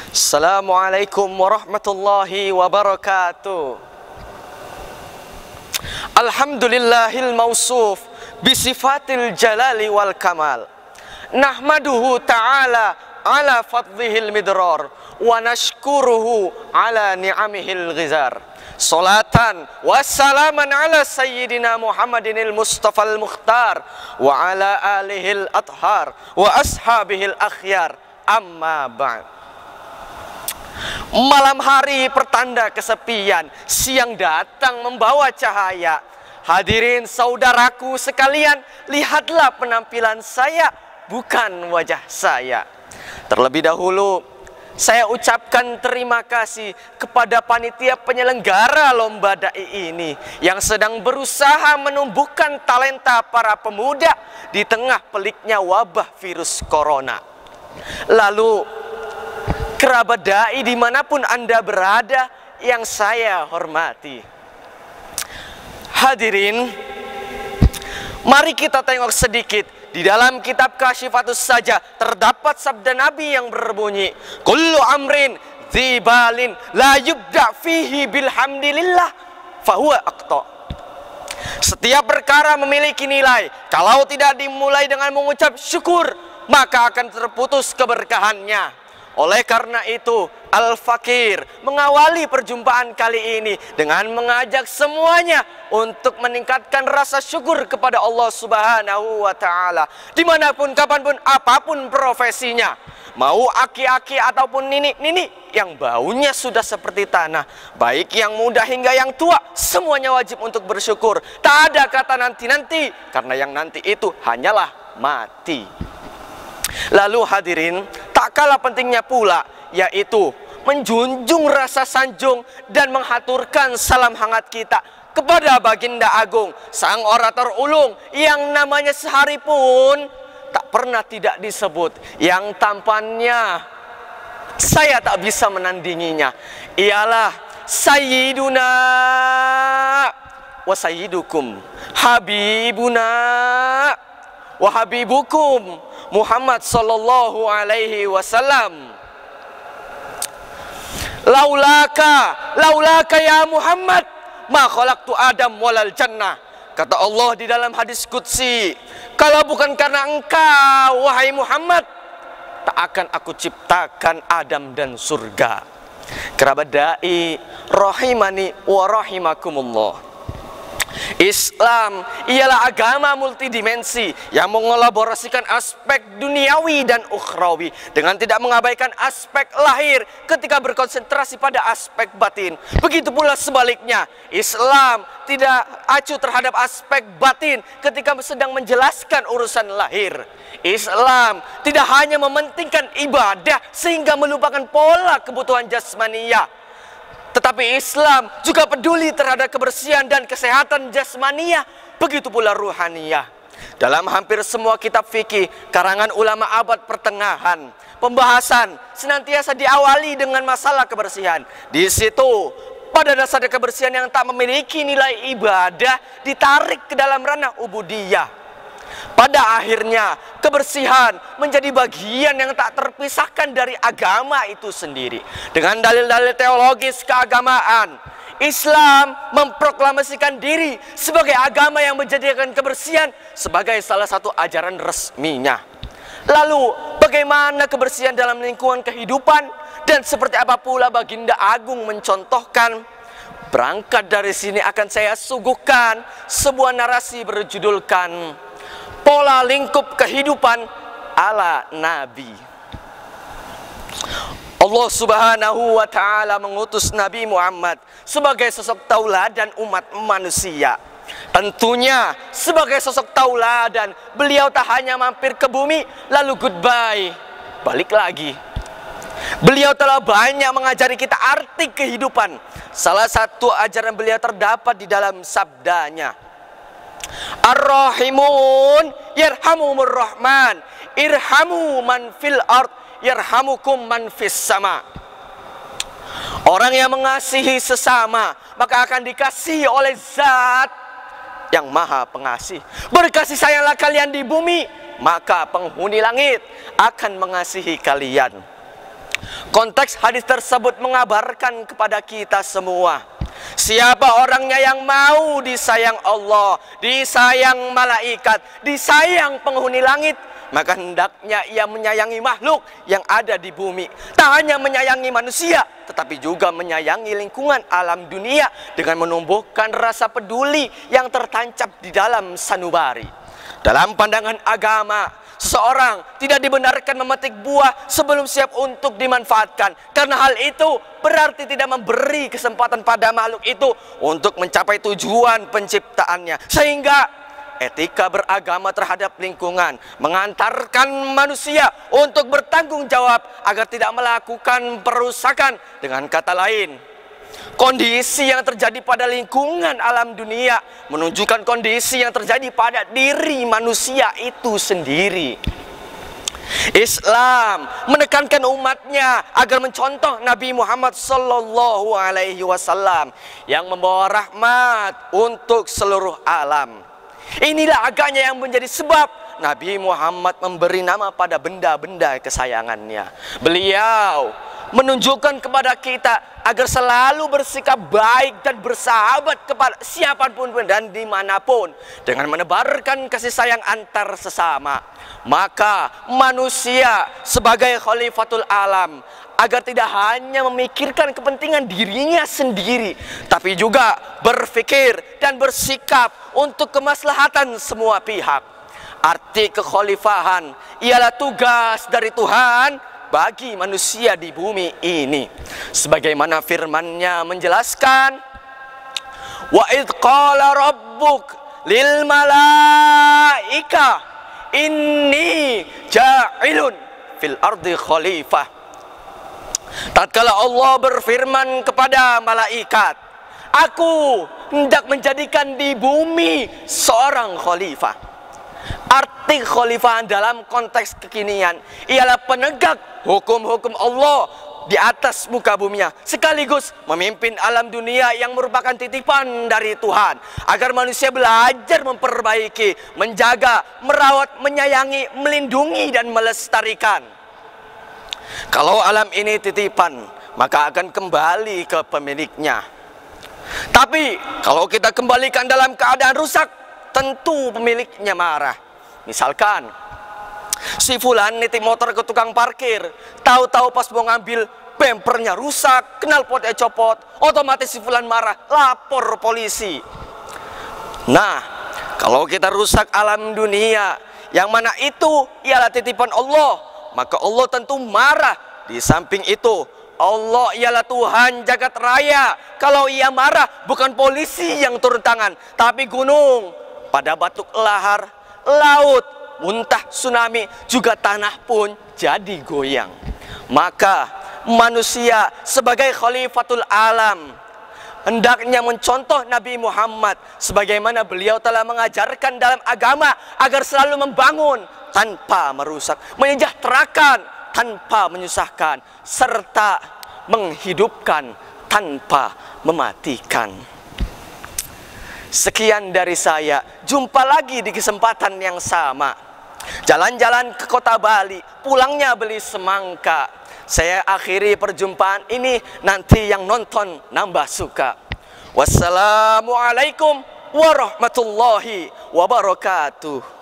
Assalamualaikum warahmatullahi wabarakatuh. Alhamdulillahil mausuf bisifatil jalali wal kamal. Nahmaduhu ta'ala ala fadlihil midrar wa nashkuruhu ala ni'amihil ghizar. Salatan wassalaman ala sayyidina Muhammadinil Mustafal Mukhtar wa ala alihil athhar wa ashabihil akhyar. Amma ba'd. Malam hari pertanda kesepian, siang datang membawa cahaya. Hadirin saudaraku sekalian, lihatlah penampilan saya, bukan wajah saya. Terlebih dahulu, saya ucapkan terima kasih kepada panitia penyelenggara lomba dai ini yang sedang berusaha menumbuhkan talenta para pemuda di tengah peliknya wabah virus corona. Lalu kerabat dai dimanapun Anda berada yang saya hormati. Hadirin, mari kita tengok sedikit. Di dalam kitab Kasyifatus saja terdapat sabda Nabi yang berbunyi, kullu amrin dzibalin la yubda fihi bilhamdilillah fahuwa aqta. Setiap perkara memiliki nilai, kalau tidak dimulai dengan mengucap syukur, maka akan terputus keberkahannya. Oleh karena itu, Al-Fakir mengawali perjumpaan kali ini dengan mengajak semuanya untuk meningkatkan rasa syukur kepada Allah Subhanahu wa Ta'ala. Dimanapun, kapanpun, apapun profesinya, mau aki-aki ataupun nini-nini yang baunya sudah seperti tanah, baik yang muda hingga yang tua, semuanya wajib untuk bersyukur. Tak ada kata nanti-nanti, karena yang nanti itu hanyalah mati. Lalu hadirin, tak kalah pentingnya pula, yaitu menjunjung rasa sanjung dan menghaturkan salam hangat kita kepada Baginda Agung, sang orator ulung yang namanya sehari pun tak pernah tidak disebut, yang tampannya saya tak bisa menandinginya. Ialah Sayyiduna wa Sayyidukum, Habibuna wa Habibukum, Muhammad sallallahu alaihi wasallam. Laulaka ya Muhammad ma khalaqtu Adam walal jannah. Kata Allah di dalam hadis qudsi, kalau bukan karena engkau wahai Muhammad, tak akan aku ciptakan Adam dan surga. Kerabat dai rahimani wa rahimakumullah. Islam ialah agama multidimensi yang mengelaborasikan aspek duniawi dan ukhrawi dengan tidak mengabaikan aspek lahir ketika berkonsentrasi pada aspek batin. Begitu pula sebaliknya, Islam tidak acuh terhadap aspek batin ketika sedang menjelaskan urusan lahir. Islam tidak hanya mementingkan ibadah sehingga melupakan pola kebutuhan jasmaniyah, tetapi Islam juga peduli terhadap kebersihan dan kesehatan jasmaniyah, begitu pula ruhaniyah. Dalam hampir semua kitab fikih karangan ulama abad pertengahan, pembahasan senantiasa diawali dengan masalah kebersihan. Di situ, pada dasar kebersihan yang tak memiliki nilai ibadah ditarik ke dalam ranah ubudiyah. Pada akhirnya, kebersihan menjadi bagian yang tak terpisahkan dari agama itu sendiri. Dengan dalil-dalil teologis keagamaan, Islam memproklamasikan diri sebagai agama yang menjadikan kebersihan sebagai salah satu ajaran resminya. Lalu, bagaimana kebersihan dalam lingkungan kehidupan? Dan seperti apa pula Baginda Agung mencontohkan? Berangkat dari sini akan saya suguhkan sebuah narasi berjudulkan Pola Lingkup Kehidupan ala Nabi. Allah Subhanahu wa Ta'ala mengutus Nabi Muhammad sebagai sosok tauladan umat manusia. Tentunya sebagai sosok tauladan, beliau tak hanya mampir ke bumi lalu goodbye, balik lagi. Beliau telah banyak mengajari kita arti kehidupan. Salah satu ajaran beliau terdapat di dalam sabdanya, Ar-Rahimun yarhamumur Rahman, irhamu man fil ard yarhamukum man fis sama. Orang yang mengasihi sesama maka akan dikasihi oleh Zat yang Maha Pengasih. Berkasih sayanglah kalian di bumi, maka penghuni langit akan mengasihi kalian. Konteks hadis tersebut mengabarkan kepada kita semua, siapa orangnya yang mau disayang Allah, disayang malaikat, disayang penghuni langit, maka hendaknya ia menyayangi makhluk yang ada di bumi. Tak hanya menyayangi manusia, tetapi juga menyayangi lingkungan alam dunia dengan menumbuhkan rasa peduli yang tertancap di dalam sanubari. Dalam pandangan agama, seseorang tidak dibenarkan memetik buah sebelum siap untuk dimanfaatkan, karena hal itu berarti tidak memberi kesempatan pada makhluk itu untuk mencapai tujuan penciptaannya. Sehingga etika beragama terhadap lingkungan mengantarkan manusia untuk bertanggung jawab agar tidak melakukan perusakan. Dengan kata lain, kondisi yang terjadi pada lingkungan alam dunia menunjukkan kondisi yang terjadi pada diri manusia itu sendiri. Islam menekankan umatnya agar mencontoh Nabi Muhammad Sallallahu Alaihi Wasallam yang membawa rahmat untuk seluruh alam. Inilah agaknya yang menjadi sebab Nabi Muhammad memberi nama pada benda-benda kesayangannya. Beliau menunjukkan kepada kita agar selalu bersikap baik dan bersahabat kepada siapapun dan dimanapun dengan menebarkan kasih sayang antar sesama. Maka manusia sebagai khalifatul alam agar tidak hanya memikirkan kepentingan dirinya sendiri, tapi juga berpikir dan bersikap untuk kemaslahatan semua pihak. Arti kekhalifahan ialah tugas dari Tuhan bagi manusia di bumi ini. Sebagaimana firman-Nya menjelaskan, wa idh qala rabbuk lil malaika inni ja'ilun fil ardi khalifah. Tatkala Allah berfirman kepada malaikat, aku hendak menjadikan di bumi seorang khalifah. Arti khalifahan dalam konteks kekinian ialah penegak hukum-hukum Allah di atas muka buminya, sekaligus memimpin alam dunia yang merupakan titipan dari Tuhan, agar manusia belajar memperbaiki, menjaga, merawat, menyayangi, melindungi, dan melestarikan. Kalau alam ini titipan, maka akan kembali ke pemiliknya. Tapi kalau kita kembalikan dalam keadaan rusak, tentu pemiliknya marah. Misalkan si fulan nitip motor ke tukang parkir, tahu-tahu pas mau ngambil bempernya rusak, knalpotnya copot, otomatis si fulan marah, lapor polisi. Nah, kalau kita rusak alam dunia yang mana itu ialah titipan Allah, maka Allah tentu marah. Di samping itu, Allah ialah Tuhan jagat raya. Kalau ia marah, bukan polisi yang turun tangan, tapi gunung pada batuk lahar, laut muntah, tsunami, juga tanah pun jadi goyang. Maka manusia sebagai khalifatul alam hendaknya mencontoh Nabi Muhammad sebagaimana beliau telah mengajarkan dalam agama, agar selalu membangun tanpa merusak, menyejahterakan tanpa menyusahkan, serta menghidupkan tanpa mematikan. Sekian dari saya, jumpa lagi di kesempatan yang sama. Jalan-jalan ke kota Bali, pulangnya beli semangka. Saya akhiri perjumpaan ini, nanti yang nonton nambah suka. Wassalamualaikum warahmatullahi wabarakatuh.